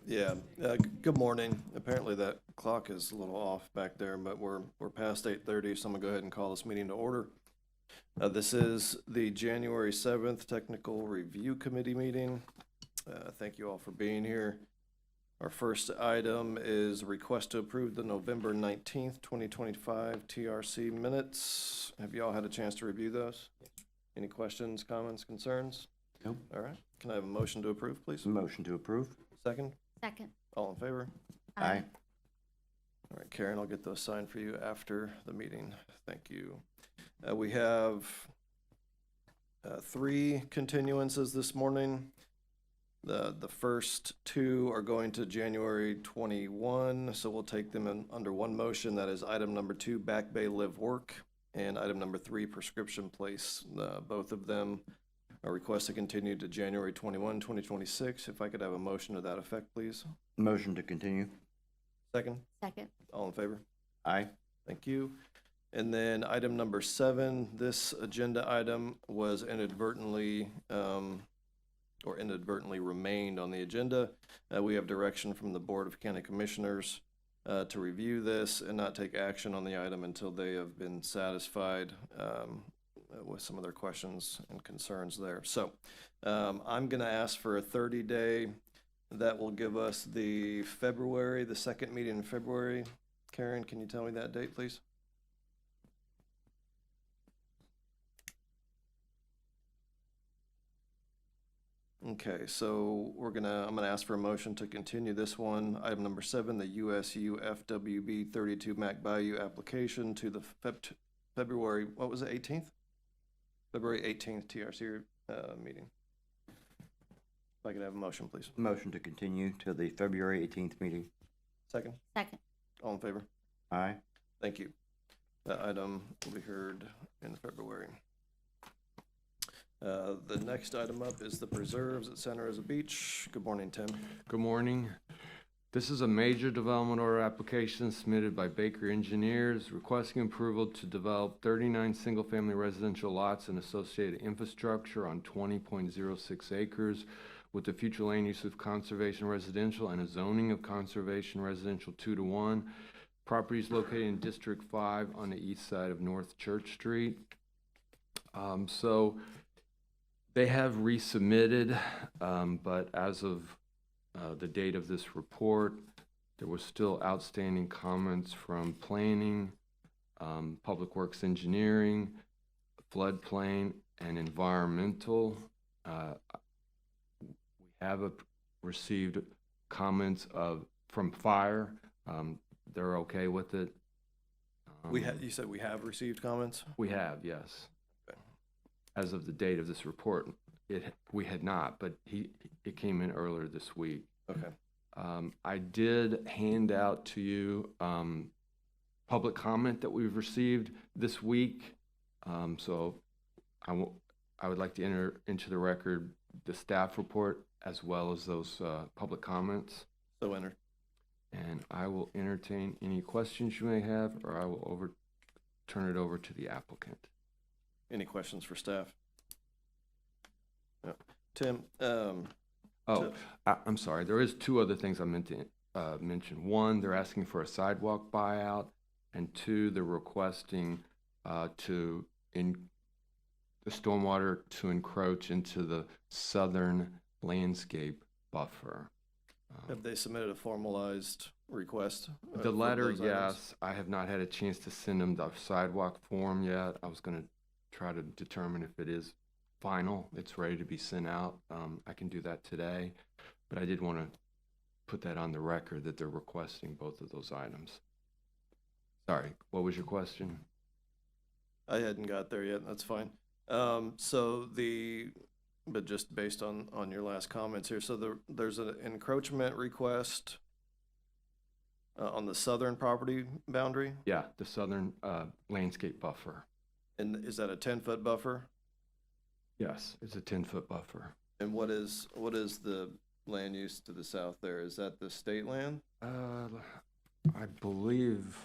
Yeah, good morning. Apparently that clock is a little off back there, but we're past 8:30, so I'm gonna go ahead and call this meeting to order. This is the January 7th Technical Review Committee meeting. Thank you all for being here. Our first item is request to approve the November 19th, 2025 TRC minutes. Have you all had a chance to review those? Any questions, comments, concerns? Nope. All right, can I have a motion to approve, please? Motion to approve. Second? Second. All in favor? Aye. All right, Karen, I'll get those signed for you after the meeting. Thank you. We have 3 continuances this morning. The first 2 are going to January 21, so we'll take them in under one motion. That is item number 2, Back Bay Live Work, and item number 3, Prescription Place. Both of them are requests to continue to January 21, 2026. If I could have a motion to that effect, please. Motion to continue. Second? Second. All in favor? Aye. Thank you. And then item number 7, this agenda item was inadvertently, or inadvertently remained on the agenda. We have direction from the Board of County Commissioners to review this and not take action on the item until they have been satisfied with some of their questions and concerns there. So I'm going to ask for a 30-day. That will give us the second meeting in February. Karen, can you tell me that date, please? Okay, so I'm gonna ask for a motion to continue this one. Item number 7, the USU FWB 32 Mac Bayou application to the February, what was it, 18th? February 18th TRC meeting. If I could have a motion, please. Motion to continue to the February 18th meeting. Second? Second. All in favor? Aye. Thank you. That item will be heard in February. The next item up is the preserves at Santa Rosa Beach. Good morning, Tim. Good morning. This is a major development order application submitted by Baker Engineers requesting approval to develop 39 single-family residential lots and associated infrastructure on 20.06 acres with the future land use of conservation residential and a zoning of conservation residential 2-to-1. Property is located in District 5 on the east side of North Church Street. So they have resubmitted, but as of the date of this report, there was still outstanding comments from planning, public works engineering, floodplain, and environmental. We have received comments from fire. They're okay with it. You said we have received comments? We have, yes. Okay. As of the date of this report, we had not, but it came in earlier this week. Okay. I did hand out to you public comment that we've received this week. So I would like to enter into the record the staff report as well as those public comments. So enter. And I will entertain any questions you may have, or I will turn it over to the applicant. Any questions for staff? No. Tim, I'm sorry. There is 2 other things I meant to mention. 1, they're asking for a sidewalk buyout, and 2, they're requesting the stormwater to encroach into the southern landscape buffer. have they submitted a formalized request? The for letter, those items? yes. I have not had a chance to send them the sidewalk form yet. I was going to try to determine if it is final. It's ready to be sent out. I can do that today, but I did want to put that on the record that they're requesting both of those items. Sorry, what was your question? I hadn't got there yet. That's fine. But just based on your last comments here, so there's an encroachment request on the southern property boundary, Yeah, the southern landscape buffer. and is that a 10-foot buffer? Yes, it's a 10-foot buffer. And what is the land use to the south there? Is that the state land, I believe,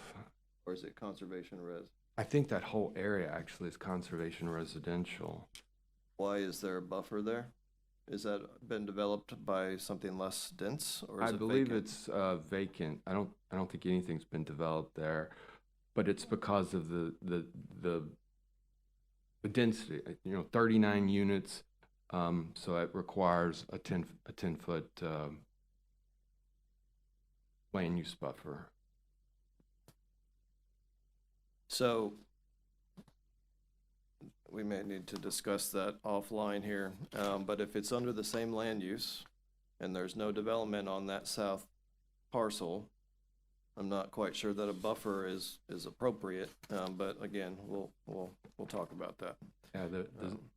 or is it conservation res? I think that whole area actually is conservation residential. Why is there a buffer there? Is that been developed by something less dense, or is I it believe vacant? it's vacant. I don't think anything's been developed there, but it's because of the density. 39 units, so it requires a 10-foot land use buffer. So we may need to discuss that offline here, but if it's under the same land use and there's no development on that south parcel, I'm not quite sure that a buffer is appropriate, but again, we'll talk about that. Yeah,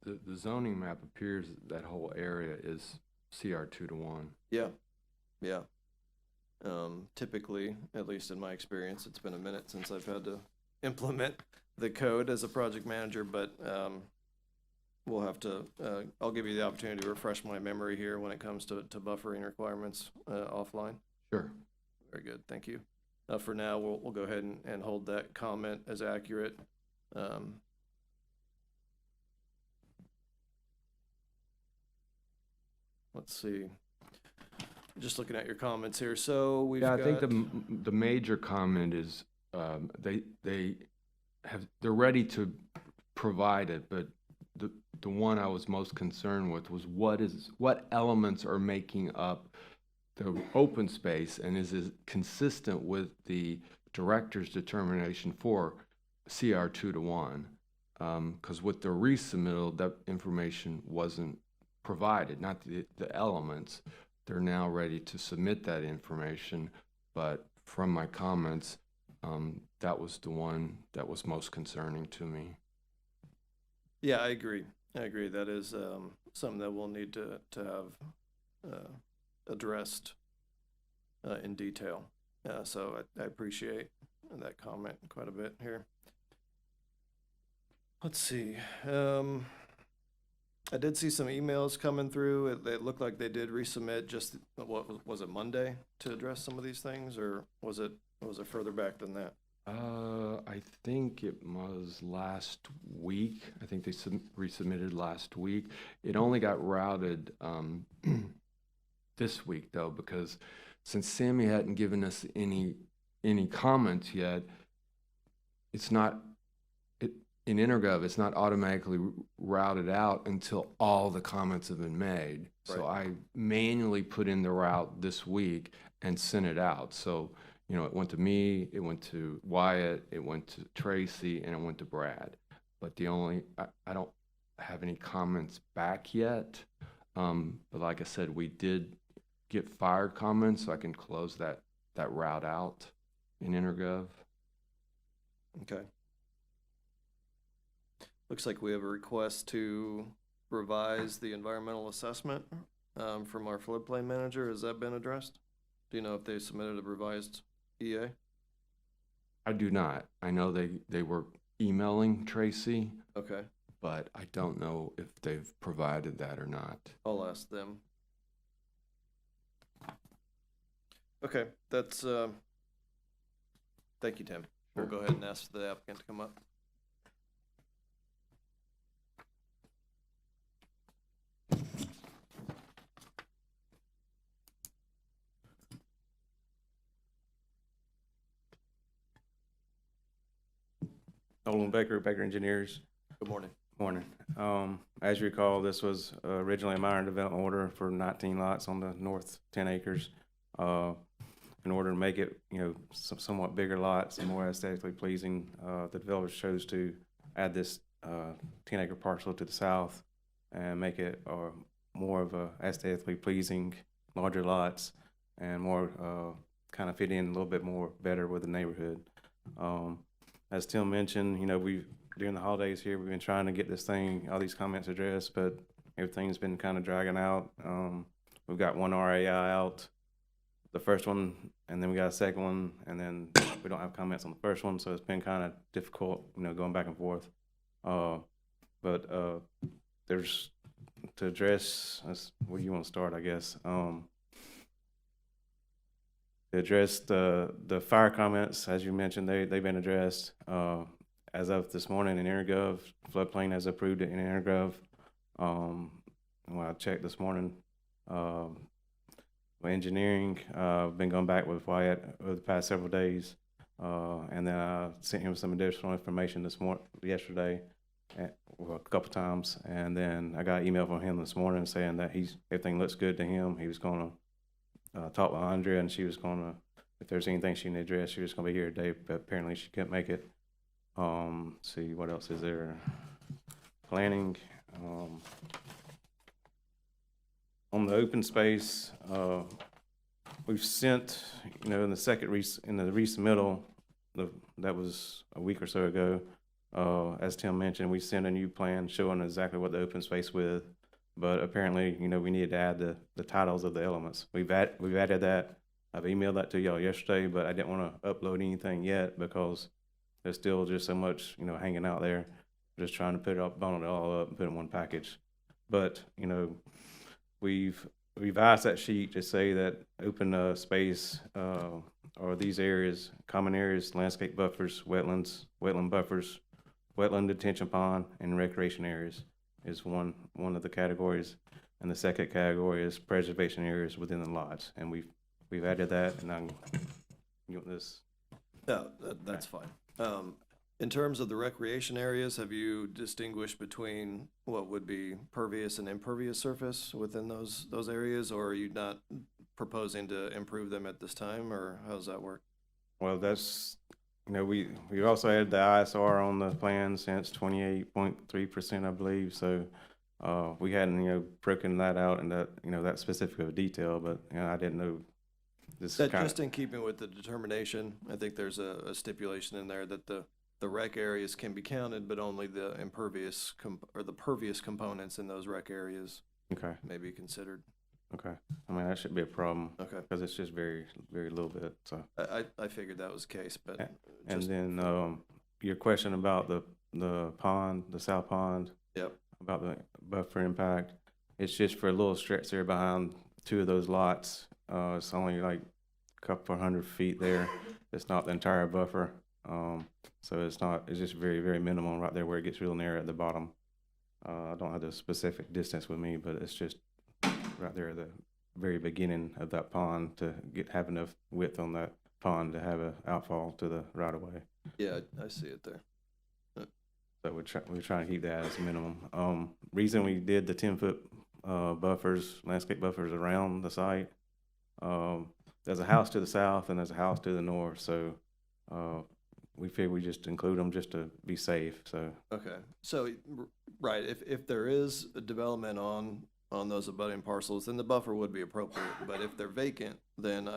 the zoning map appears that whole area is CR 2-to-1. Yeah. Typically, at least in my experience, it's been a minute since I've had to implement the code as a project manager, but we'll have to, I'll give you the opportunity to refresh my memory here when it comes to buffering requirements offline. Sure. Very good, thank you. For now, we'll go ahead and hold that comment as accurate. Let's see. Just looking at your comments here. So we've Yeah, got. I think the major comment is, they're ready to provide it, but the one I was most concerned with was what elements are making up the open space, and is it consistent with the director's determination for CR 2:1? Because with the resubmittal, that information wasn't provided, not the elements. They're now ready to submit that information, but from my comments, that was the one that was most concerning to me. Yeah, I agree. That is something that we'll need to have addressed in detail. So I appreciate that comment quite a bit here. Let's see. I did see some emails coming through. It looked like they did resubmit just, what was it, Monday, to address some of these things, or was it further back than that? I think it was last week. I think they resubmitted last week. It only got routed this week, though, because since Sammy hadn't given us any comments yet, it's not in InterGov. It's not automatically routed out until all the comments have been made. Right. So I manually put in the route this week and sent it out. So, you know, it went to me, it went to Wyatt, it went to Tracy, and it went to Brad. But I don't have any comments back yet. But like I said, we did get fire comments, so I can close that route out in InterGov. Okay. Looks like we have a request to revise the environmental assessment from our floodplain manager. Has that been addressed? Do you know if they submitted a revised EA? I do not. I know they were emailing Tracy. Okay. But I don't know if they've provided that or not. I'll ask them. Okay, that's thank you, Tim. We'll go ahead and ask the applicant to come up. Nolan Baker, Baker Engineers. Good morning. Morning. As you recall, this was originally a minor development order for 19 lots on the north 10 acres. In order to make it, you know, somewhat bigger lots and more aesthetically pleasing, the developers chose to add this 10-acre parcel to the south and make it more of a aesthetically pleasing, larger lots, and more kind of fit in a little bit more better with the neighborhood. As Tim mentioned, you know, during the holidays here, we've been trying to get all these comments addressed, but everything's been kind of dragging out. We've got one RAI out, the first one, and then we got a second one, and then we don't have comments on the first one, so it's been kind of difficult, you know, going back and forth. But there's, to address, where do you want to start, I guess? To address the fire comments, as you mentioned, they've been addressed. As of this morning in InterGov, floodplain has approved it in InterGov. When I checked this morning, engineering, been going back with Wyatt over the past several days, and then I sent him some additional information yesterday, a couple times, and then I got an email from him this morning saying that everything looks good to him. He was going to talk with Andrea, and she was going to, if there's anything she needed to address, she was going to be here today, but apparently she couldn't make it. See what else is there. Planning. On the open space, we've sent, you know, in the resubmittal, that was a week or so ago. As Tim mentioned, we sent a new plan showing exactly what the open space with. But apparently, you know, we needed to add the titles of the elements. We've added that. I've emailed that to y'all yesterday, but I didn't want to upload anything yet because there's still just so much, you know, hanging out there. We're just trying to bundle it all up and put it in one package. But, you know, we've revised that sheet to say that open space, or these areas, common areas, landscape buffers, wetlands, wetland buffers, wetland detention pond, and recreation areas is one of the categories. And the second category is preservation areas within the lots. And we've added that, and I'm, this, No, that's fine. In terms of the recreation areas, have you distinguished between what would be pervious and impervious surface within those areas, or are you not proposing to improve them at this time, or how does that work? well, that's, we've also added the ISR on the plan since 28.3%, I believe. So we hadn't, broken that out in that, that specific of a detail, but, I didn't know this That kind just in keeping with the determination, I think there's a stipulation in there that the rec areas can be counted, but only the impervious or the pervious components in those rec areas okay, may be considered. okay. I mean, that shouldn't be a problem Okay. because it's just very, very little bit, so. I figured that was the case, but And just, then, your question about the pond, the south pond, yep, about the buffer impact, it's just for a little stretch there behind two of those lots. It's only like a couple 100 feet there. It's not the entire buffer. So it's just very, very minimal right there where it gets real narrow at the bottom. I don't have the specific distance with me, but it's just right there at the very beginning of that pond to have enough width on that pond to have a outfall to the right of way. yeah, I see it there. So we're trying to keep that as a minimum. Reason we did the 10-foot buffers, landscape buffers around the site. There's a house to the south and there's a house to the north, so we figured we just include them just to be safe. So Okay, so, right, if there is a development on those abutting parcels, then the buffer would be appropriate. But if they're vacant, then,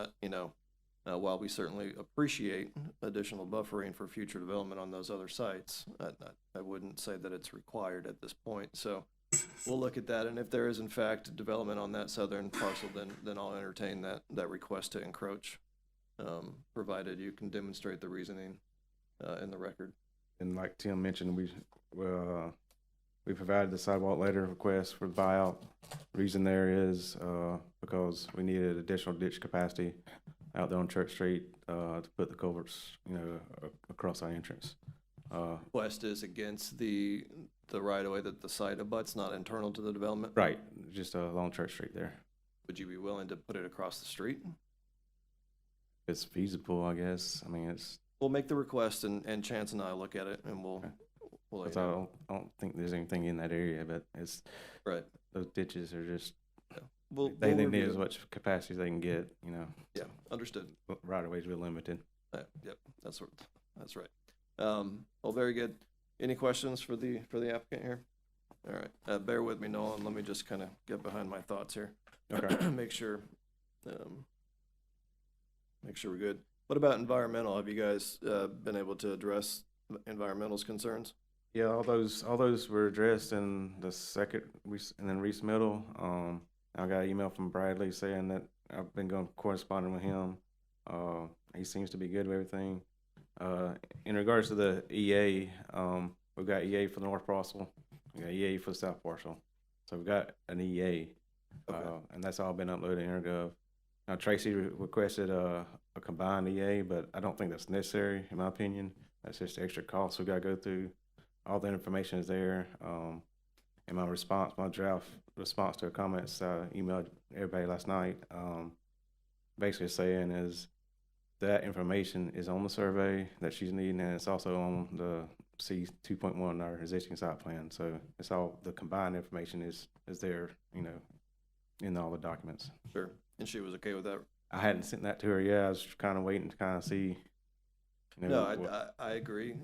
while we certainly appreciate additional buffering for future development on those other sites, I wouldn't say that it's required at this point. So we'll look at that, and if there is in fact development on that southern parcel, then I'll entertain that request to encroach, provided you can demonstrate the reasoning in the record. and like Tim mentioned, we provided the sidewalk letter request for the buyout. Reason there is because we needed additional ditch capacity out there on Church Street to put the culverts, across our entrance. West is against the right-of-way that the site abuts, not internal to the development? Right, just along Church Street there. Would you be willing to put it across the street? It's feasible, I guess. I mean, We'll make the request, and Chance and I will look at it, and we'll let because you I know. don't think there's anything in that area, but it's, Right. those ditches are just, We'll they need review as it. much capacity as they can get, Yeah, understood. right of ways real limited. Yep, that's right. Well, very good. Any questions for the applicant here? All right, bear with me, Nolan. Let me just kind of get behind my thoughts here. Okay. Make sure we're good. What about environmental? Have you guys been able to address environmental's concerns? Yeah, all those were addressed in the second, and then resubmittal. I got an email from Bradley saying that I've been corresponding with him. He seems to be good with everything. In regards to the EA, we've got EA for the north parcel, we got EA for the south parcel. So we've got an EA, Okay. and that's all been uploaded in InterGov. Now Tracy requested a combined EA, but I don't think that's necessary, in my opinion. That's just extra cost we gotta go through. All the information is there. And my draft response to her comments, emailed everybody last night, basically saying is that information is on the survey that she's needing, and it's also on the C 2.1, our existing site plan. So it's all, the combined information is there, in all the documents. Sure. And she was okay with that? I hadn't sent that to her yet. I was kind of waiting to kind of see. No, I agree.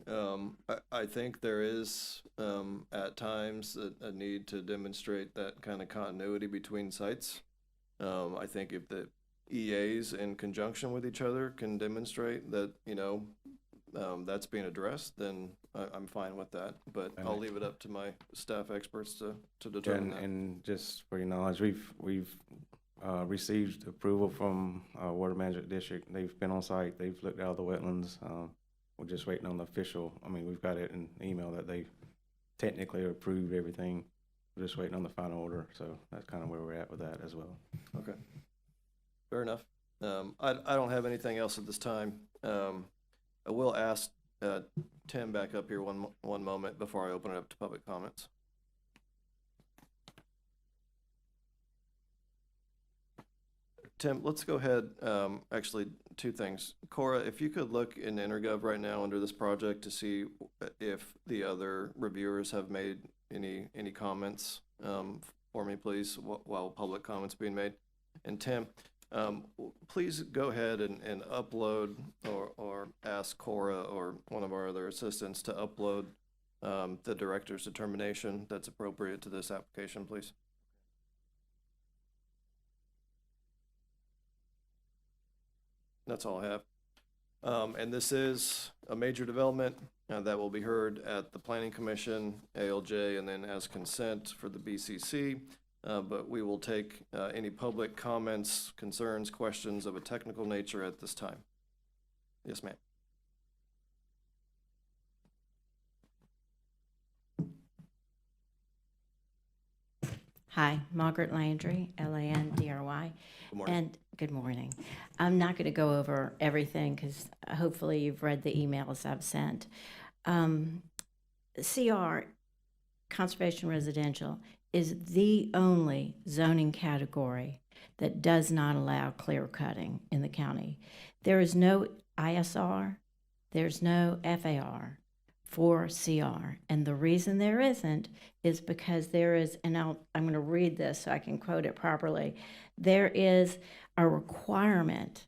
I think there is, at times, a need to demonstrate that kind of continuity between sites. I think if the EAs in conjunction with each other can demonstrate that, that's being addressed, then I'm fine with that. But I'll leave it up to my staff experts to determine that. And just for your knowledge, we've received approval from Water Management District. They've been on site. They've looked at all the wetlands. We're just waiting on the official. I mean, we've got it in email that they technically approved everything. we're just waiting on the final order, so that's kind of where we're at with that as well. Okay. Fair enough. I don't have anything else at this time. I will ask, Tim back up here one moment before I open it up to public comments. Tim, let's go ahead, actually, two things. Cora, if you could look in EnerGov right now under this project to see if the other reviewers have made any comments, for me, please, while public comments being made. And Tim, please go ahead and upload or ask Cora or one of our other assistants to upload, the director's determination that's appropriate to this application, please. That's all I have. And this is a major development that will be heard at the Planning Commission, ALJ, and then as consent for the BCC. But we will take any public comments, concerns, questions of a technical nature at this time. Yes, ma'am. Hi, Margaret Landry, Landry. Good morning. And good morning. I'm not going to go over everything because hopefully you've read the emails I've sent. CR, Conservation Residential, is the only zoning category that does not allow clear cutting in the county. There is no ISR, there's no FAR for CR. And the reason there isn't is because there is, and I'm going to read this so I can quote it properly. There is a requirement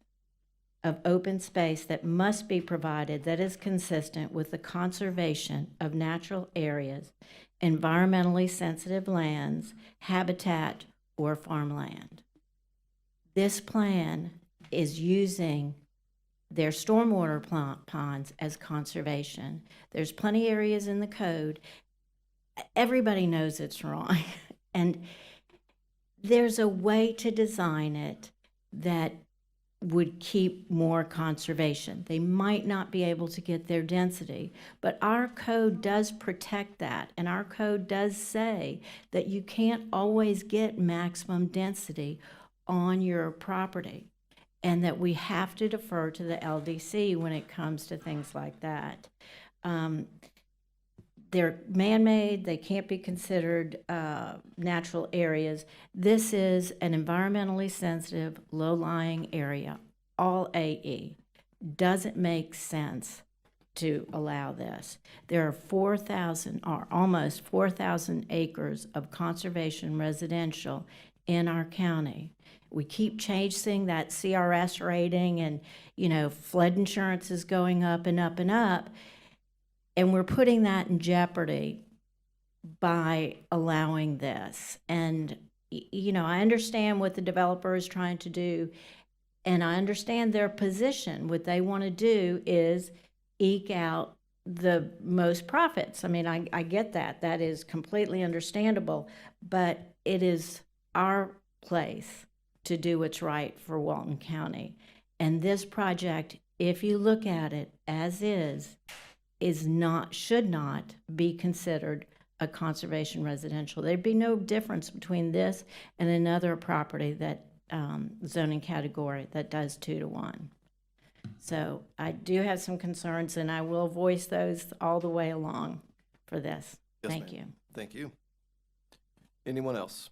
of open space that must be provided that is consistent with the conservation of natural areas, environmentally sensitive lands, habitat, or farmland. This plan is using their stormwater ponds as conservation. There's plenty areas in the code. Everybody knows it's wrong. And there's a way to design it that would keep more conservation. They might not be able to get their density, but our code does protect that. And our code does say that you can't always get maximum density on your property, and that we have to defer to the LDC when it comes to things like that. They're man-made, they can't be considered natural areas. This is an environmentally sensitive, low-lying area, all AE. Doesn't make sense to allow this. There are 4,000, or almost 4,000 acres of conservation residential in our county. We keep chasing that CRS rating, and, you know, flood insurance is going up and up and up. And we're putting that in jeopardy by allowing this. And, you know, I understand what the developer is trying to do, and I understand their position. What they want to do is eke out the most profits. I mean, I get that. That is completely understandable. But it is our place to do what's right for Walton County. And this project, if you look at it as is not, should not be considered a conservation residential. There'd be no difference between this and another property that zoning category that does 2 to 1. So I do have some concerns, and I will voice those all the way along for this. Yes, Thank ma'am. you. Thank you. Anyone else?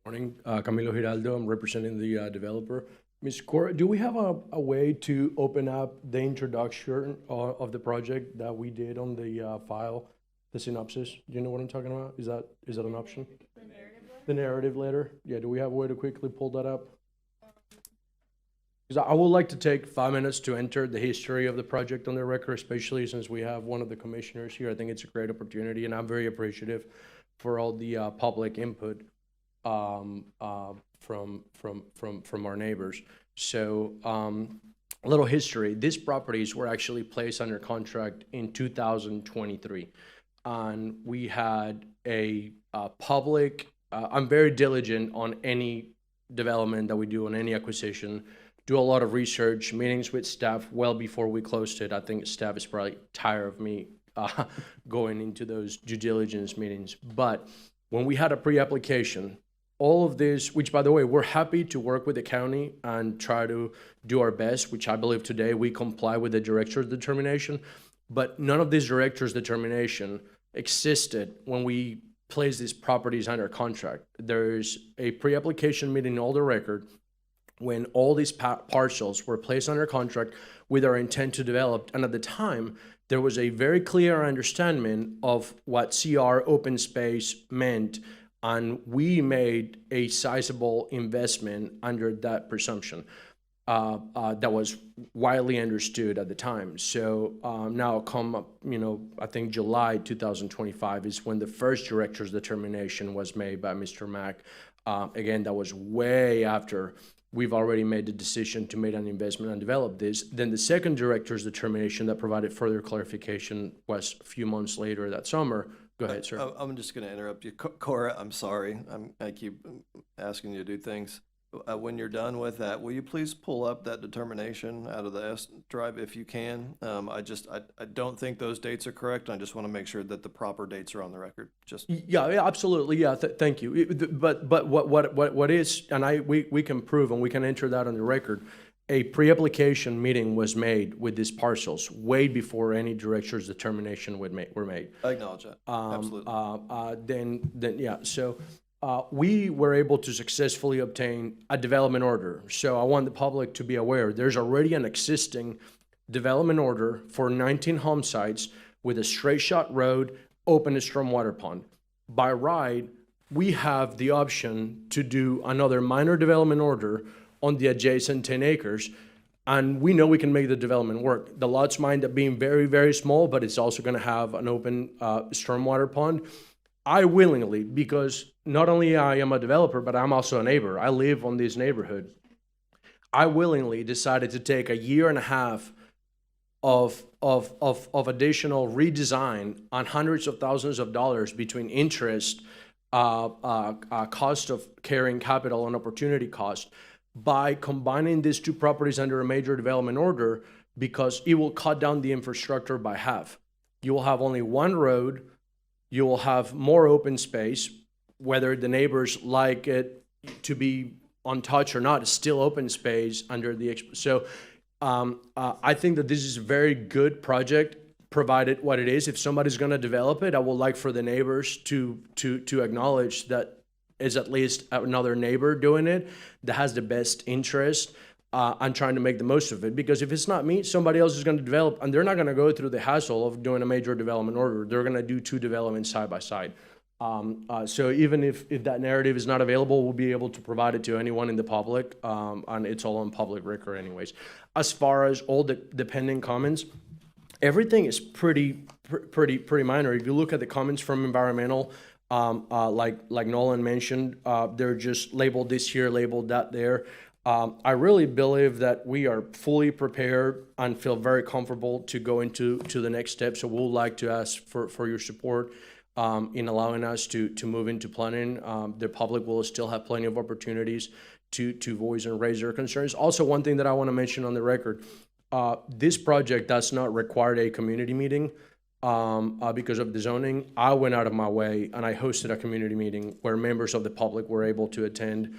Morning, Camilo Giraldo. I'm representing the developer. Ms. Cora, do we have a way to open up the introduction of the project that we did on the file, the synopsis? Do you know what I'm talking about? Is that an option? The narrative letter? Yeah, do we have a way to quickly pull that up? Because I would like to take 5 minutes to enter the history of the project on the record, especially since we have one of the commissioners here. I think it's a great opportunity, and I'm very appreciative for all the public input from our neighbors. So a little history. These properties were actually placed under contract in 2023, and we had a public. I'm very diligent on any development that we do, on any acquisition, do a lot of research, meetings with staff well before we closed it. I think staff is probably tired of me going into those due diligence meetings. But when we had a pre-application, all of this, which by the way, we're happy to work with the county and try to do our best, which I believe today we comply with the director's determination, but none of this director's determination existed when we placed these properties under contract. There's a pre-application meeting in all the record when all these parcels were placed under contract with our intent to develop. And at the time, there was a very clear understanding of what CR open space meant, and we made a sizable investment under that presumption that was widely understood at the time. So now come up, I think July 2025 is when the first director's determination was made by Mr. Mack. Again, that was way after we've already made the decision to make an investment and develop this. Then the second director's determination that provided further clarification was a few months later that summer. Go ahead, sir. I'm just going to interrupt you. Cora, I'm sorry. I keep asking you to do things. When you're done with that, will you please pull up that determination out of the S drive if you can? I don't think those dates are correct. I just want to make sure that the proper dates are on the record. Yeah, absolutely. Yeah, thank you. But what is, and we can prove and we can enter that on the record. A pre-application meeting was made with these parcels way before any director's determination were made. I acknowledge that. Absolutely. Then yeah. So we were able to successfully obtain a development order. So I want the public to be aware there's already an existing development order for 19 home sites with a straight shot road, open stormwater pond. By right, we have the option to do another minor development order on the adjacent 10 acres, and we know we can make the development work. The lots might end up being very, very small, but it's also going to have an open stormwater pond. I willingly, because not only I am a developer, but I'm also a neighbor. I live on this neighborhood. I willingly decided to take a year and a half of additional redesign on hundreds of thousands of dollars between interest, cost of carrying capital, and opportunity cost by combining these two properties under a major development order, because it will cut down the infrastructure by half. You will have only one road. You will have more open space, whether the neighbors like it to be untouched or not. It's still open space under the, so I think that this is a very good project, provided what it is. If somebody's going to develop it, I would like for the neighbors to acknowledge that is at least another neighbor doing it that has the best interest and trying to make the most of it. Because if it's not me, somebody else is going to develop, and they're not going to go through the hassle of doing a major development order. They're going to do two developments side by side. So even if that narrative is not available, we'll be able to provide it to anyone in the public, and it's all on public record anyways. As far as all the pending comments, everything is pretty minor. If you look at the comments from environmental, like Nolan mentioned, they're just labeled this here, labeled that there. I really believe that we are fully prepared and feel very comfortable to go into the next step. So we'll like to ask for your support in allowing us to move into planning. The public will still have plenty of opportunities to voice and raise their concerns. Also, one thing that I want to mention on the record, this project does not require a community meeting. Because of the zoning, I went out of my way and I hosted a community meeting where members of the public were able to attend.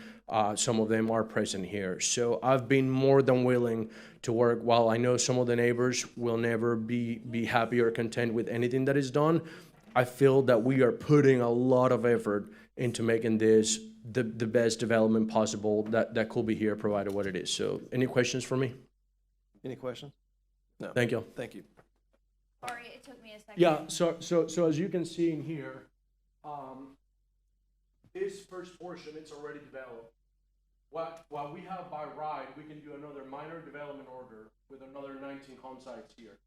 Some of them are present here. So I've been more than willing to work. While I know some of the neighbors will never be happy or content with anything that is done, I feel that we are putting a lot of effort into making this the best development possible that could be here, provided what it is. So any questions for me? Any questions? No. Thank you. Thank you. Sorry, it took me a second. Yeah, so as you can see in here, this first portion, it's already developed. What we have by right, we can do another minor development order with another 19 home sites here.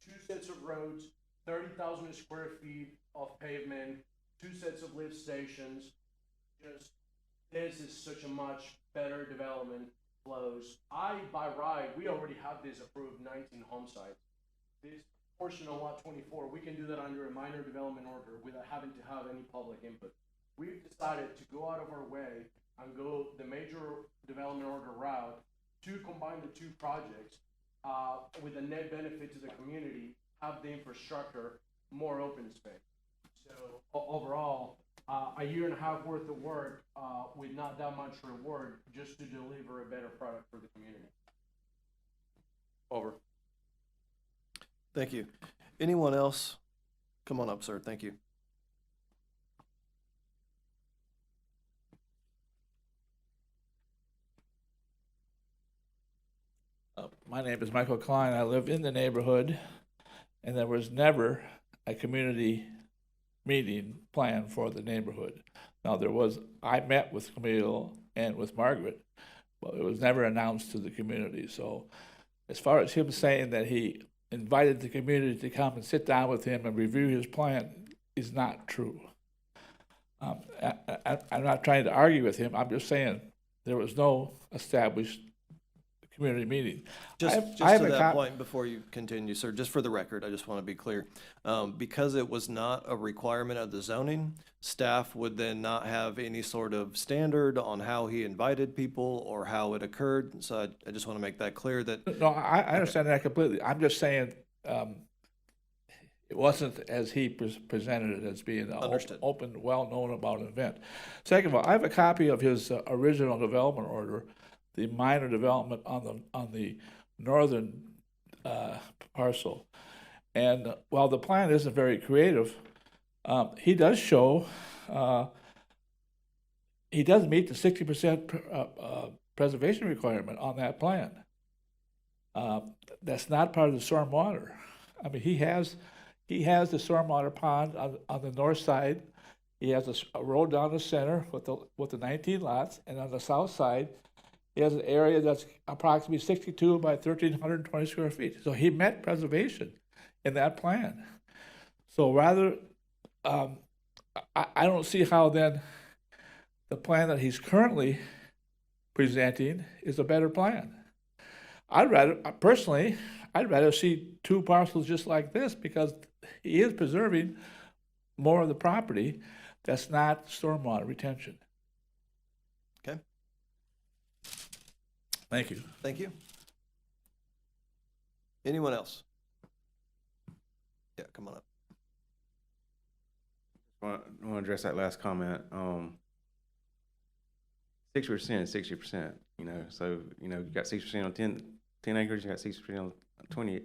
2 sets of roads, 30,000 square feet of pavement, 2 sets of lift stations. This is such a much better development flows. By right, we already have this approved 19 home sites. This portion of lot 24, we can do that under a minor development order without having to have any public input. We've decided to go out of our way and go the major development order route to combine the two projects, with a net benefit to the community, have the infrastructure, more open space. So overall, a year and a half worth of work, with not that much reward, just to deliver a better product for the community. Over. Thank you. Anyone else? Come on up, sir. Thank you. My name is Michael Klein. I live in the neighborhood, and there was never a community meeting planned for the neighborhood. Now, I met with Camille and with Margaret, but it was never announced to the community. So as far as him saying that he invited the community to come and sit down with him and review his plan is not true. I'm not trying to argue with him. I'm just saying there was no established community meeting. Just, I just have to a that co- point, before you continue, sir, just for the record, I just want to be clear. Because it was not a requirement of the zoning, staff would then not have any sort of standard on how he invited people or how it occurred. So I just want to make that clear that, No, I understand that completely. I'm just saying, it wasn't as he presented it as being an Understood. open, well-known about an event. Second of all, I have a copy of his original development order, the minor development on the northern parcel. And while the plan isn't very creative, he does show, he does meet the 60% preservation requirement on that plan. That's not part of the stormwater. I mean, he has the stormwater pond on the north side. He has a road down the center with the 19 lots, and on the south side, he has an area that's approximately 62 by 1,320 square feet. So he met preservation in that plan. So rather, I don't see how then the plan that he's currently presenting is a better plan. I'd rather see two parcels just like this, because he is preserving more of the property that's not stormwater retention. okay, Thank you. thank you. Anyone else? Yeah, come on up. I want to address that last comment. 60% is 60%, so, you got 60% on 10 acres, you got 60% on 20,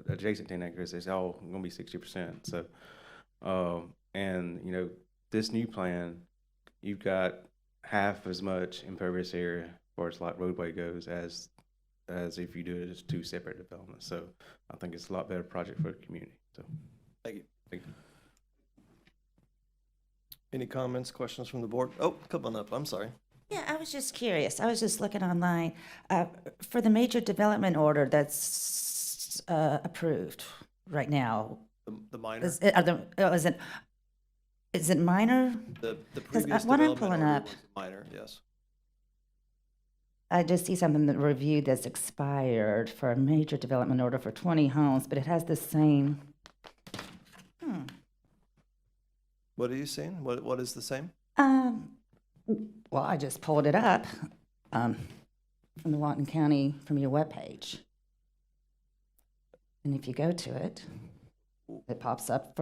adjacent 10 acres, it's all gonna be 60%, so, and, this new plan, you've got half as much impervious area as far as like roadway goes as if you do it as two separate developments, so I think it's a lot better project for the community, so. Thank you. Thank you. Any comments, questions from the board? Oh, come on up. I'm sorry. Yeah, I was just curious. I was just looking online for the major development order that's approved right now. The minor, Is it minor? the 'cause previous what I'm development pulling order up- was minor, yes. I just see something that reviewed that's expired for a major development order for 20 homes, but it has the same. What are you seeing? What is the same? Well, I just pulled it up from the Walton County, from your webpage. And if you go to it, it pops up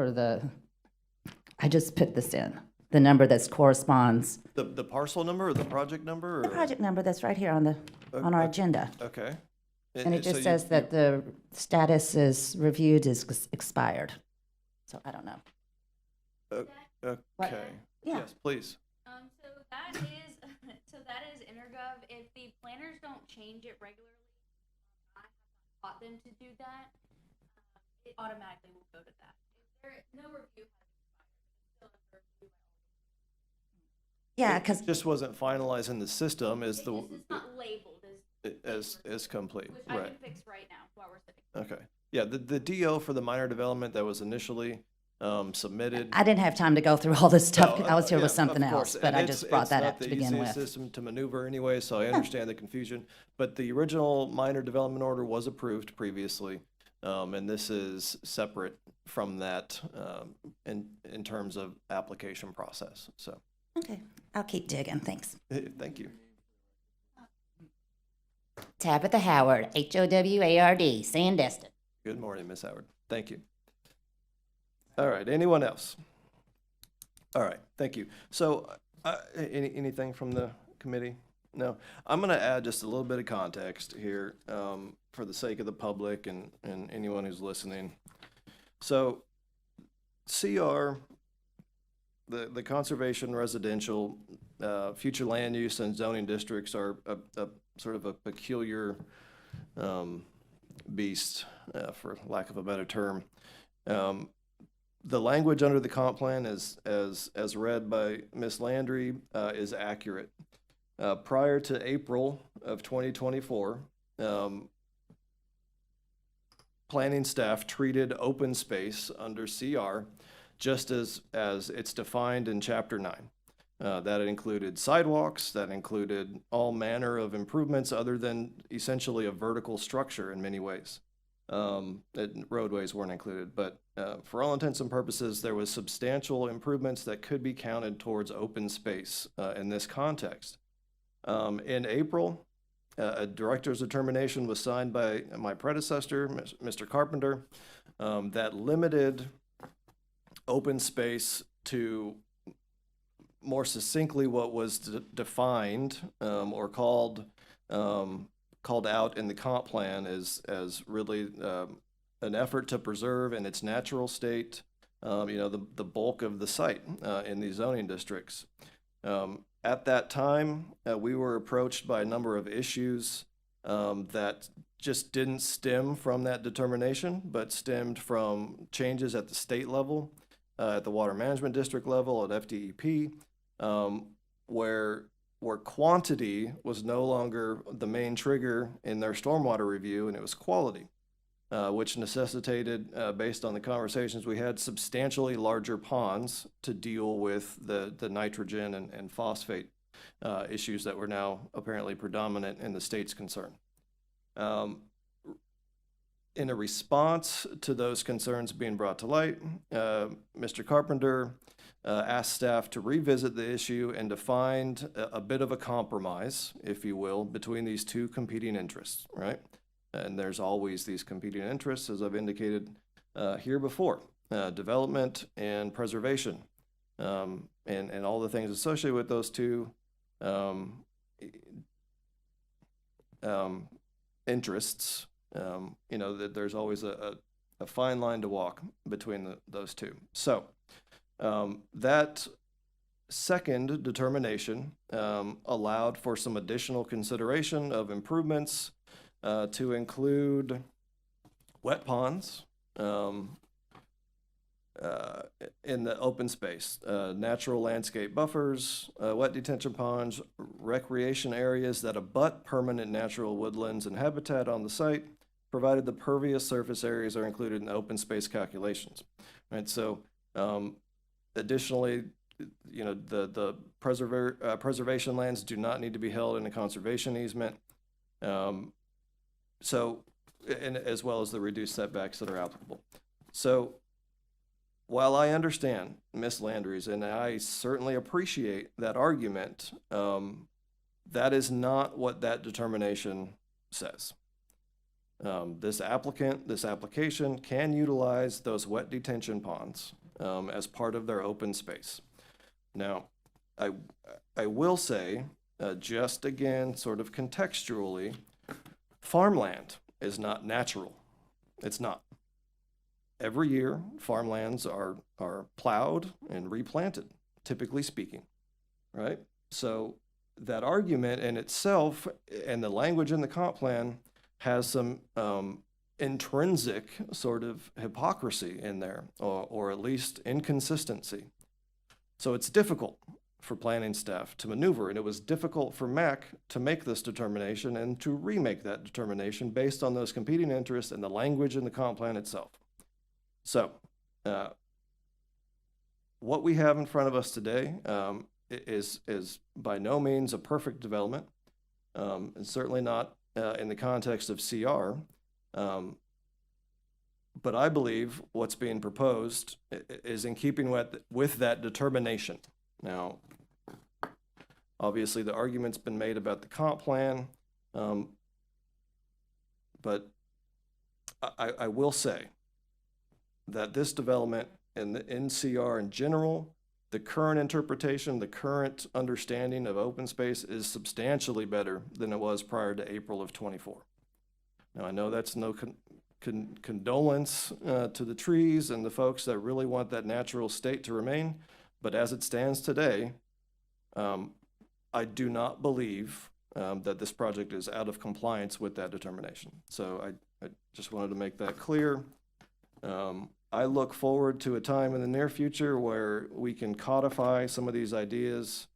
I just put this in, the number that corresponds, The parcel number or the project number? the or- project number that's right here on our agenda. Okay. And it so just you- says that the status is reviewed is expired. So I don't know. Okay. Yeah. Yes, please. So that is, so that is Intergov. If the planners don't change it regularly, I have taught them to do that. It automatically will go to that. If there, no review has expired, it's still under review. Yeah, It because, just wasn't finalized in the system as It's just, it's not labeled as complete, which I right? can fix right now while we're sitting. Okay. Yeah, the DO for the minor development that was initially submitted. I didn't have time to go through all this stuff. No, I was here yeah, with something of course. else, but And I it's- just brought it's that not up to the begin easiest with. system to maneuver anyway, so I understand the confusion. But the original minor development order was approved previously, and this is separate from that in terms of application process. So, Okay, I'll keep digging, thanks. thank you. Tabitha Howard, Howard, Sandestin. Good morning, Ms. Howard. Thank you. All right, anyone else? All right, thank you. So, anything from the committee? No? I'm gonna add just a little bit of context here, for the sake of the public and anyone who's listening. So, CR, the conservation residential, future land use and zoning districts are a sort of a peculiar, beast, for lack of a better term. The language under the comp plan as read by Ms. Landry, is accurate. Prior to April of 2024, planning staff treated open space under CR just as it's defined in Chapter 9. That included sidewalks, that included all manner of improvements other than essentially a vertical structure in many ways. Roadways weren't included, but for all intents and purposes, there was substantial improvements that could be counted towards open space in this context. In April, a director's determination was signed by my predecessor, Mr. Carpenter, that limited open space to more succinctly what was defined or called out in the comp plan as really an effort to preserve in its natural state, the bulk of the site in these zoning districts. At that time, we were approached by a number of issues that just didn't stem from that determination, but stemmed from changes at the state level, at the Water Management District level, at FDEP, where quantity was no longer the main trigger in their stormwater review, and it was quality, which necessitated, based on the conversations we had, substantially larger ponds to deal with the nitrogen and phosphate issues that were now apparently predominant in the state's concern. In a response to those concerns being brought to light, Mr. Carpenter asked staff to revisit the issue and to find a bit of a compromise, if you will, between these two competing interests, right? And there's always these competing interests, as I've indicated here before, development and preservation, and all the things associated with those two interests. That there's always a fine line to walk between those two. So that second determination allowed for some additional consideration of improvements to include wet ponds in the open space, natural landscape buffers, wet detention ponds, recreation areas that abut permanent natural woodlands and habitat on the site, provided the pervious surface areas are included in the open space calculations. Right, so additionally, the preservation lands do not need to be held in a conservation easement. And as well as the reduced setbacks that are applicable. So while I understand Ms. Landry's, and I certainly appreciate that argument, that is not what that determination says. This application can utilize those wet detention ponds as part of their open space. Now, I will say, just again, sort of contextually, farmland is not natural. It's not. Every year, farmlands are plowed and replanted, typically speaking, right? So that argument in itself and the language in the comp plan has some intrinsic sort of hypocrisy in there, or at least inconsistency. So it's difficult for planning staff to maneuver, and it was difficult for MAC to make this determination and to remake that determination based on those competing interests and the language in the comp plan itself. So what we have in front of us today is by no means a perfect development, and certainly not in the context of CR. But I believe what's being proposed is in keeping with that determination. Now, obviously, the argument's been made about the comp plan, But I will say that this development and the NCR in general, the current interpretation, the current understanding of open space is substantially better than it was prior to April of '24. Now, I know that's no condolence to the trees and the folks that really want that natural state to remain, but as it stands today, I do not believe that this project is out of compliance with that determination. So I just wanted to make that clear. I look forward to a time in the near future where we can codify some of these ideas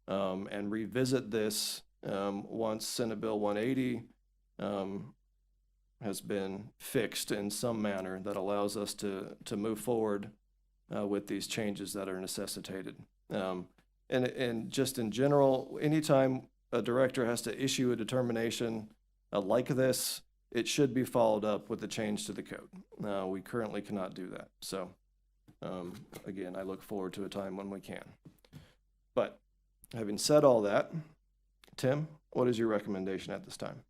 and revisit this once Senate Bill 180 has been fixed in some manner that allows us to move forward with these changes that are necessitated. And just in general, anytime a director has to issue a determination like this, it should be followed up with a change to the code. We currently cannot do that. So, again, I look forward to a time when we can. But having said all that, Tim, what is your recommendation at this time?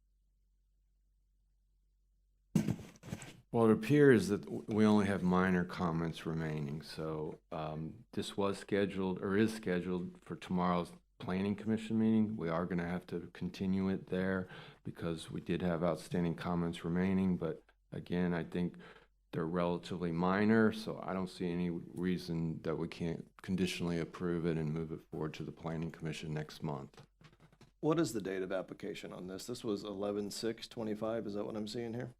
Well, it appears that we only have minor comments remaining, so this was scheduled, or is scheduled, for tomorrow's Planning Commission meeting. We are gonna have to continue it there because we did have outstanding comments remaining, but again, I think they're relatively minor, so I don't see any reason that we can't conditionally approve it and move it forward to the Planning Commission next month. What is the date of application on this? This was 11/6/25, is that what I'm seeing here?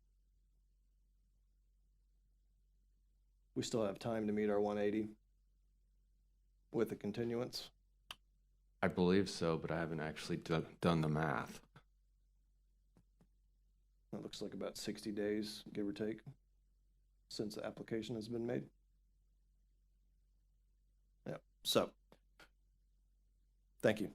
We still have time to meet our 180 with the continuance? I believe so, but I haven't actually done the math. That looks like about 60 days, give or take, since the application has been made. Yeah, so, thank you.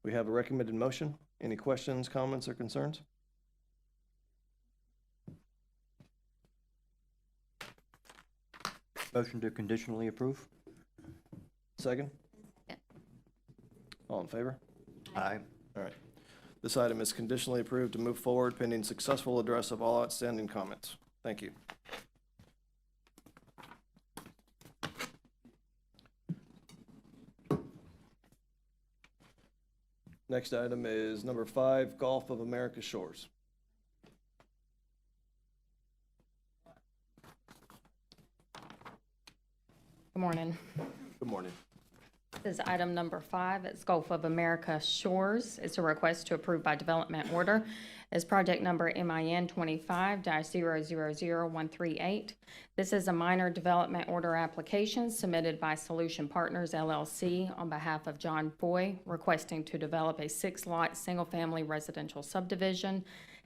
We have a recommended motion. Any questions, comments, or concerns? Motion to conditionally approve? Second? All in favor? Aye. All right. This item is conditionally approved to move forward pending successful address of all outstanding comments. Thank you. Next item is number 5, Gulf of America Shores. Good morning. Good morning. This is item number 5. It's Gulf of America Shores. It's a request to approve by development order as project number MIN 25-000138. This is a minor development order application submitted by Solution Partners LLC on behalf of John Foy, requesting to develop a 6-lot single-family residential subdivision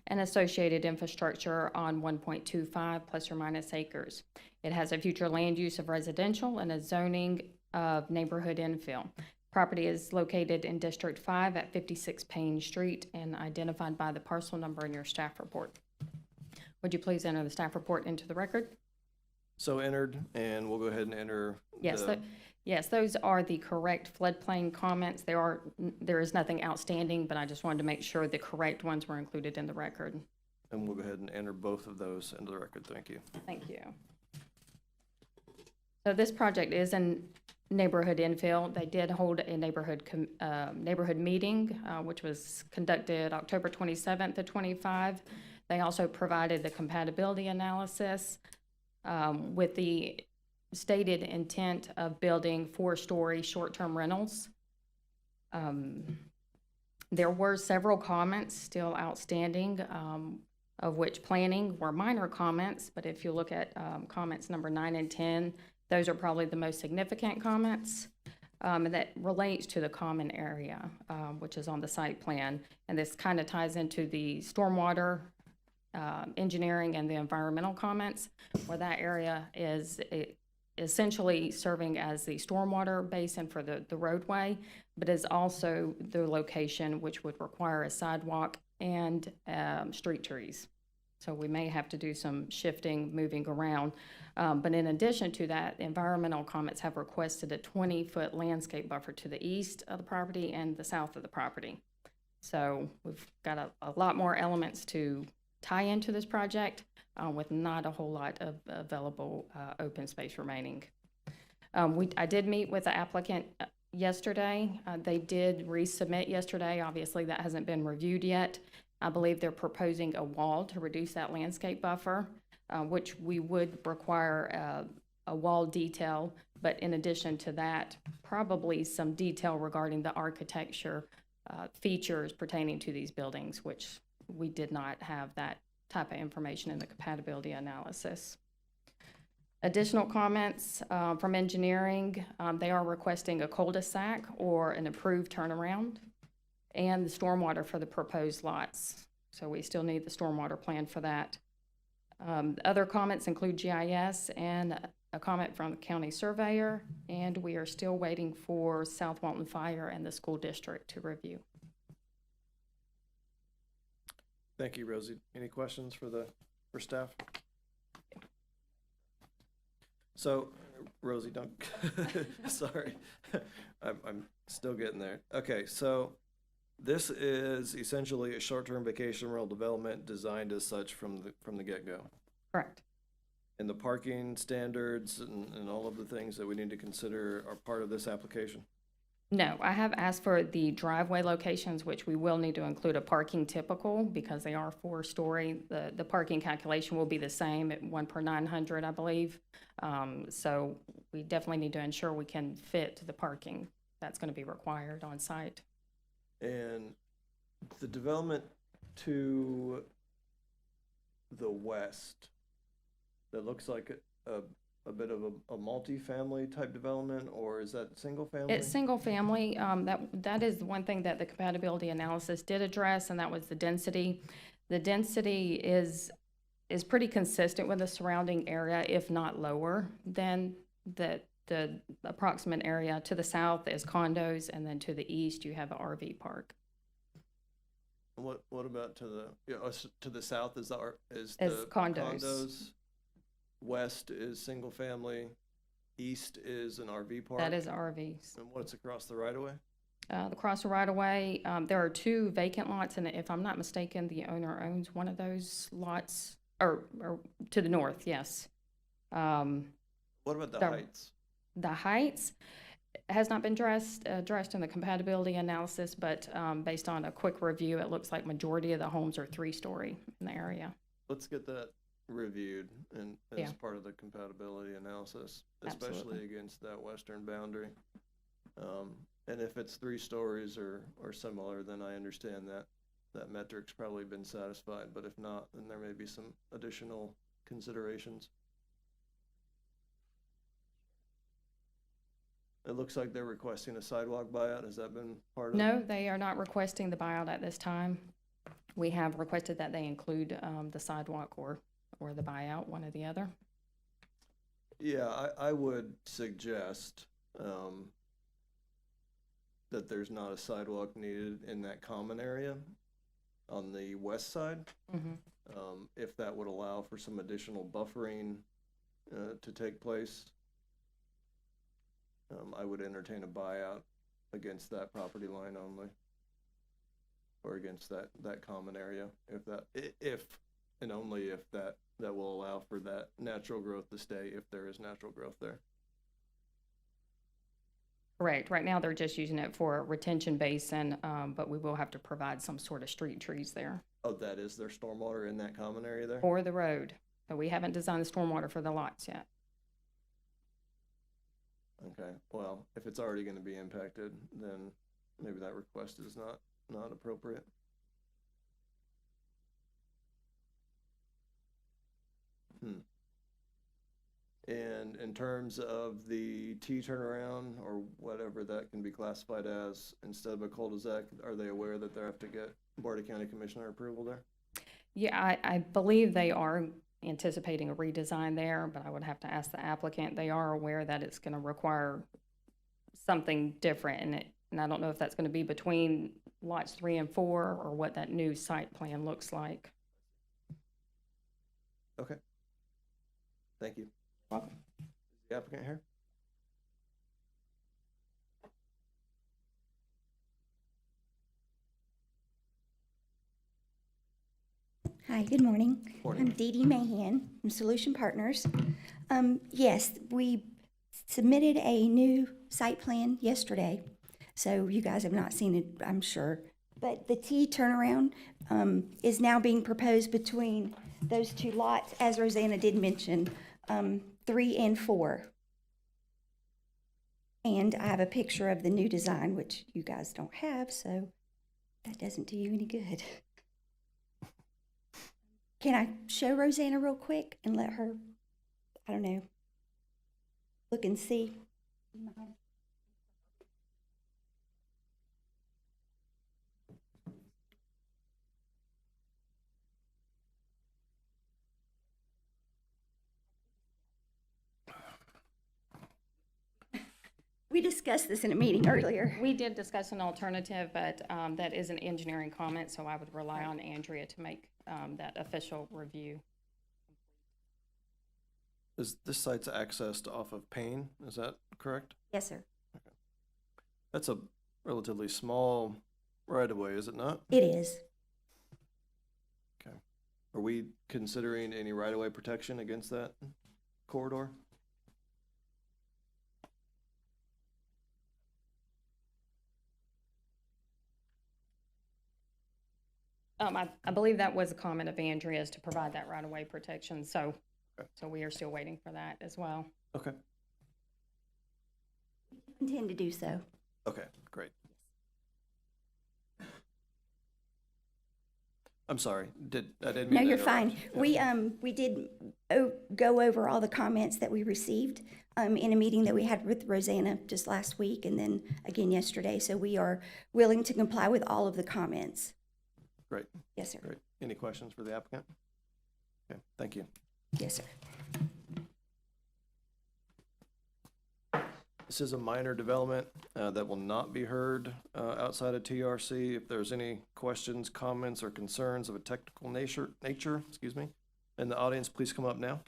and associated infrastructure on 1.25 plus or minus acres. It has a future land use of residential and a zoning of neighborhood infill. Property is located in District 5 at 56 Payne Street and identified by the parcel number in your staff report. Would you please enter the staff report into the record? So entered, and we'll go ahead and enter. Yes, yes, those are the correct floodplain comments. There is nothing outstanding, but I just wanted to make sure the correct ones were included in the record. And we'll go ahead and enter both of those into the record. Thank you. Thank you. So this project is in neighborhood infill. They did hold a neighborhood meeting, which was conducted October 27th to 25. They also provided the compatibility analysis with the stated intent of building 4-story short-term rentals. There were several comments still outstanding, of which planning were minor comments, but if you look at comments number 9 and 10, those are probably the most significant comments, and that relates to the common area, which is on the site plan. And this kind of ties into the stormwater engineering and the environmental comments, where that area is essentially serving as the stormwater basin for the roadway, but is also the location which would require a sidewalk and street trees. So we may have to do some shifting, moving around. But in addition to that, environmental comments have requested a 20-foot landscape buffer to the east of the property and the south of the property. So we've got a lot more elements to tie into this project with not a whole lot of available open space remaining. I did meet with the applicant yesterday. They did resubmit yesterday. Obviously, that hasn't been reviewed yet. I believe they're proposing a wall to reduce that landscape buffer, which we would require a wall detail, but in addition to that, probably some detail regarding the architecture features pertaining to these buildings, which we did not have that type of information in the compatibility analysis. Additional comments from engineering, they are requesting a cul-de-sac or an approved turnaround and the stormwater for the proposed lots. So we still need the stormwater plan for that. Other comments include GIS and a comment from the county surveyor, and we are still waiting for South Walton Fire and the school district to review. Thank you, Rosie. Any questions for staff? So, Rosie, don't, sorry, I'm still getting there. Okay, so this is essentially a short-term vacation rental development designed as such from the get-go. Correct. And the parking standards and all of the things that we need to consider are part of this application? No, I have asked for the driveway locations, which we will need to include a parking typical because they are 4-story. The parking calculation will be the same at 1 per 900, I believe. So we definitely need to ensure we can fit the parking that's going to be required on site. And the development to the west, that looks like a bit of a multi-family type development, or is that single family? It's single family. That is one thing that the compatibility analysis did address, and that was the density. The density is pretty consistent with the surrounding area, if not lower than the approximate area. To the south is condos, and then to the east you have an RV park. What about to the south is Is the condos. condos? West is single family, east is an RV park? That is RVs. And what's across the right of way? Across the right of way, there are 2 vacant lots, and if I'm not mistaken, the owner owns one of those lots, or to the north, yes. What about the heights? The heights has not been addressed in the compatibility analysis, but based on a quick review, it looks like majority of the homes are 3-story in the area. Let's get that reviewed and as Yeah. part of the compatibility analysis, especially Absolutely. against that western boundary. And if it's 3 stories or similar, then I understand that metric's probably been satisfied, but if not, then there may be some additional considerations. It looks like they're requesting a sidewalk buyout. Has that been part of it? No, they are not requesting the buyout at this time. We have requested that they include the sidewalk or the buyout, one or the other. Yeah, I would suggest that there's not a sidewalk needed in that common area on the west side. If that would allow for some additional buffering to take place, I would entertain a buyout against that property line only, or against that common area, if and only if that will allow for that natural growth to stay, if there is natural growth there. Correct. Right now, they're just using it for a retention basin, but we will have to provide some sort of street trees there. Oh, that is their stormwater in that common area there? For the road. But we haven't designed the stormwater for the lots yet. Okay, well, if it's already gonna be impacted, then maybe that request is not appropriate. And in terms of the T turnaround, or whatever that can be classified as, instead of a cul-de-sac, are they aware that they have to get Board of County Commissioner approval there? Yeah, I believe they are anticipating a redesign there, but I would have to ask the applicant. They are aware that it's going to require something different, and I don't know if that's going to be between lots 3 and 4 or what that new site plan looks like. Okay. Thank you. Welcome. Is the applicant here? good morning. Morning. I'm Dee Dee Mahan from Solution Partners. Yes, we submitted a new site plan yesterday, so you guys have not seen it, I'm sure. But the T turnaround is now being proposed between those two lots, as Rosanna did mention, 3 and 4. And I have a picture of the new design, which you guys don't have, so that doesn't do you any good. Can I show Rosanna real quick and let her, I don't know, look and see? We discussed this in a meeting earlier. We did discuss an alternative, but that is an engineering comment, so I would rely on Andrea to make that official review. Is this site's accessed off of Payne? Is that correct? Yes, sir. That's a relatively small right-of-way, is it not? It is. Okay. Are we considering any right-of-way protection against that corridor? I believe that was a comment of Andrea's to provide that right-of-way protection, so, Okay. so we are still waiting for that as well. Okay. Intend to do so. Okay, great. I'm sorry, I didn't mean No, to you're interrupt. fine. Yeah. We did go over all the comments that we received in a meeting that we had with Rosanna just last week and then again yesterday. So we are willing to comply with all of the comments. Great, Yes, sir. great. Any questions for the applicant? Okay, thank you. Yes, sir. This is a minor development that will not be heard outside of TRC. If there's any questions, comments, or concerns of a technical nature, in the audience, please come up now.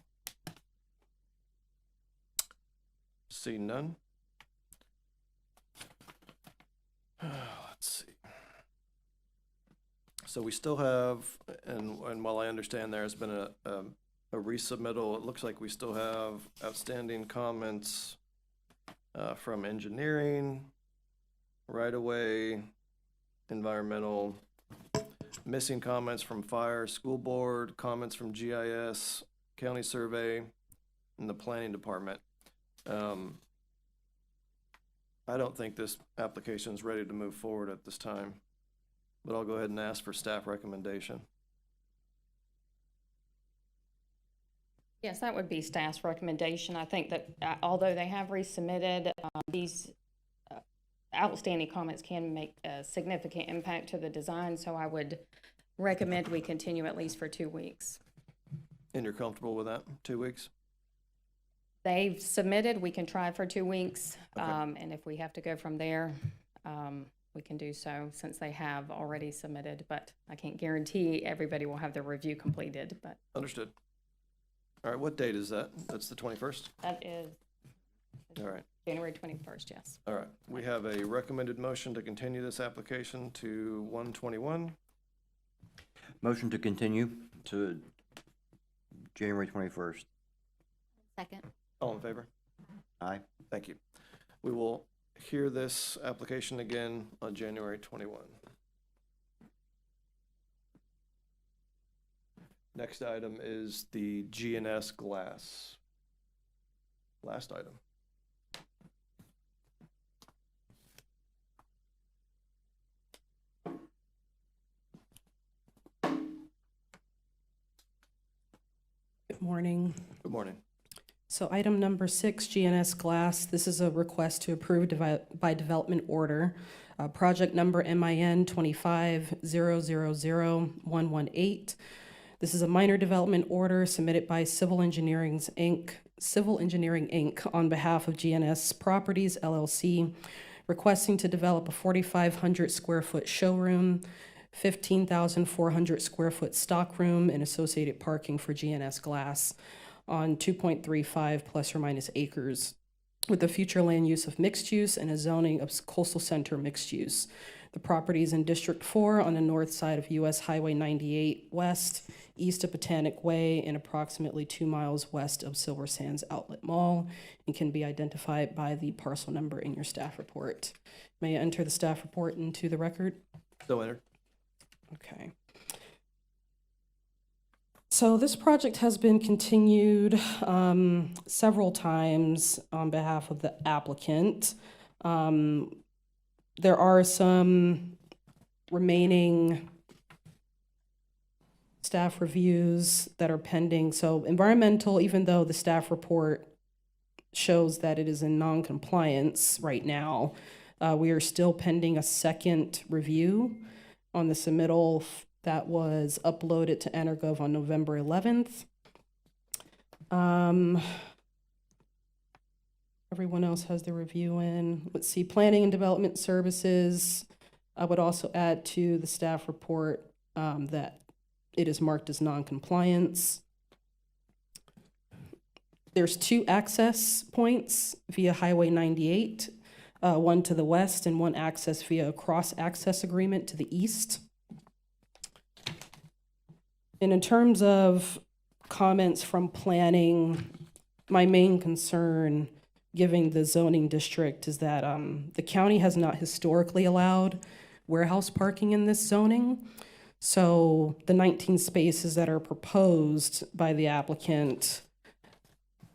See none. Let's see. So we still have, and while I understand there's been a resubmittal, it looks like we still have outstanding comments from engineering, right-of-way, environmental, missing comments from fire, school board, comments from GIS, county survey, and the planning department. I don't think this application is ready to move forward at this time, but I'll go ahead and ask for staff recommendation. Yes, that would be staff's recommendation. I think that although they have resubmitted, these outstanding comments can make a significant impact to the design, so I would recommend we continue at least for 2 weeks. And you're comfortable with that, 2 weeks? They've submitted, we can try for 2 weeks, Okay. and if we have to go from there, we can do so since they have already submitted, but I can't guarantee everybody will have their review completed, but Understood. All right, what date is that? That's the 21st? that is All right. January 21st, yes. All right, we have a recommended motion to continue this application to 1/21. Motion to continue to January 21st. Second. All in favor? Aye. Thank you. We will hear this application again on January 21. Next item is the GNS glass. Last item. Good morning. Good morning. So item number 6, GNS Glass. This is a request to approve by development order. Project number MIN 25000118. This is a minor development order submitted by Civil Engineering Inc. on behalf of GNS Properties LLC, requesting to develop a 4,500 square foot showroom, 15,400 square foot stockroom, and associated parking for GNS Glass on 2.35 plus or minus acres, with a future land use of mixed use and a zoning of coastal center mixed use. The property is in District 4 on the north side of US Highway 98 West, east of Botanic Way, and approximately 2 miles west of Silver Sands Outlet Mall, and can be identified by the parcel number in your staff report. May I enter the staff report into the record? So entered. Okay. So this project has been continued several times on behalf of the applicant. There are some remaining staff reviews that are pending. So environmental, even though the staff report shows that it is in non-compliance right now, we are still pending a second review on the submittal that was uploaded to EnerGov on November 11th. Everyone else has their review in. Let's see, planning and development services. I would also add to the staff report that it is marked as non-compliance. There's 2 access points via Highway 98, one to the west and one access via a cross-access agreement to the east. And in terms of comments from planning, my main concern, given the zoning district, is that the county has not historically allowed warehouse parking in this zoning. So the 19 spaces that are proposed by the applicant,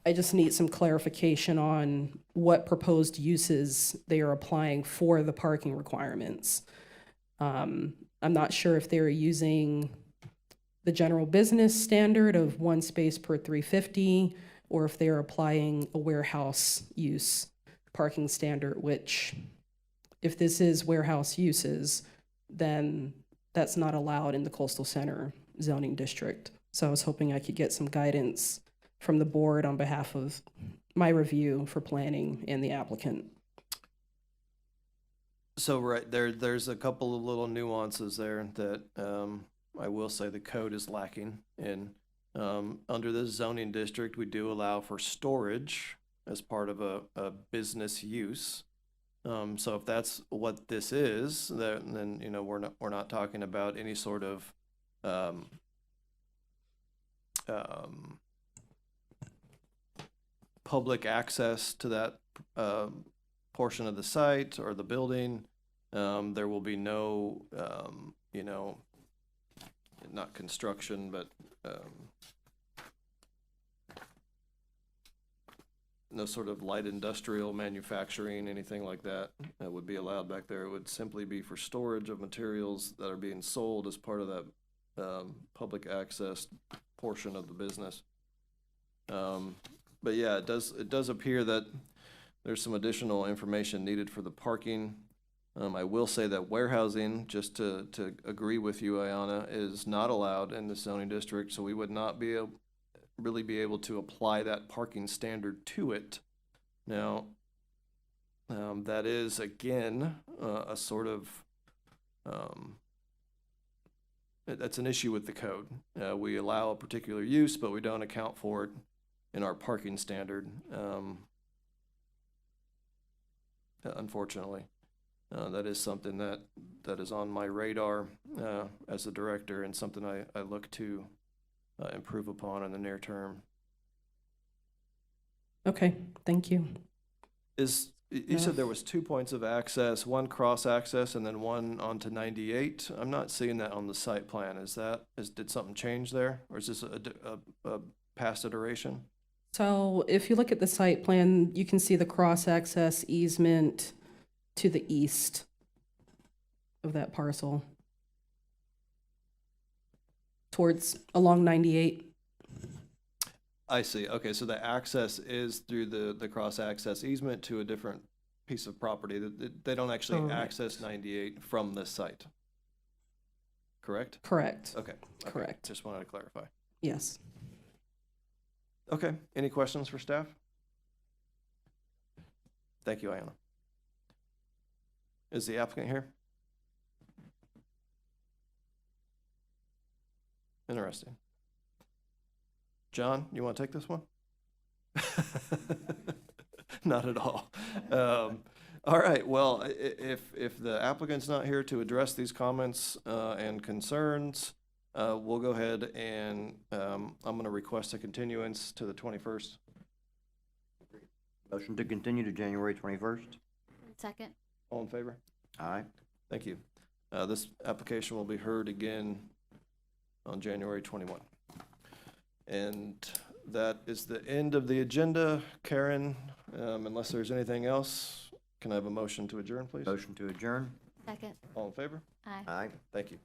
I just need some clarification on what proposed uses they are applying for the parking requirements. I'm not sure if they're using the general business standard of 1 space per 350, or if they're applying a warehouse use parking standard, which, if this is warehouse uses, then that's not allowed in the Coastal Center zoning district. So I was hoping I could get some guidance from the board on behalf of my review for planning and the applicant. So right there's a couple of little nuances there that I will say the code is lacking in. Under this zoning district, we do allow for storage as part of a business use. So if that's what this is, then you know we're not talking about any sort of public access to that portion of the site or the building. There will be no you know, not construction, but no sort of light industrial manufacturing, anything like that would be allowed back there. It would simply be for storage of materials that are being sold as part of that public access portion of the business. But yeah, it does appear that there's some additional information needed for the parking. I will say that warehousing, just to agree with you, Ayana, is not allowed in the zoning district, so we would not really be able to apply that parking standard to it. Now, that is, again, a sort of, that's an issue with the code. We allow a particular use, but we don't account for it in our parking standard, unfortunately. That is something that is on my radar as a director, and something I look to improve upon in the near term. Okay, thank you. You said there was 2 points of access, one cross access and then one onto 98. I'm not seeing that on the site plan. Did something change there, or is this a past iteration? So if you look at the site plan, you can see the cross-access easement to the east of that parcel, along 98. I see. Okay, so the access is through the cross-access easement to a different piece of property. They don't actually Correct. access 98 from this site, correct? Correct. Okay. Correct. Just wanted to clarify. Yes. Okay, any questions for staff? Thank you, Ayana. Is the applicant here? Interesting. John, you want to take this one? Not at all. All right, well, if the applicant's not here to address these comments and concerns, we'll go ahead and I'm going to request a continuance to the 21st. Motion to continue to January 21st. Second. All in favor? Aye. Thank you. This application will be heard again on January 21. And that is the end of the agenda. Karen, unless there's anything else, can I have a motion to adjourn, please? Motion to adjourn. Second. All in favor? Aye. Aye. Thank you.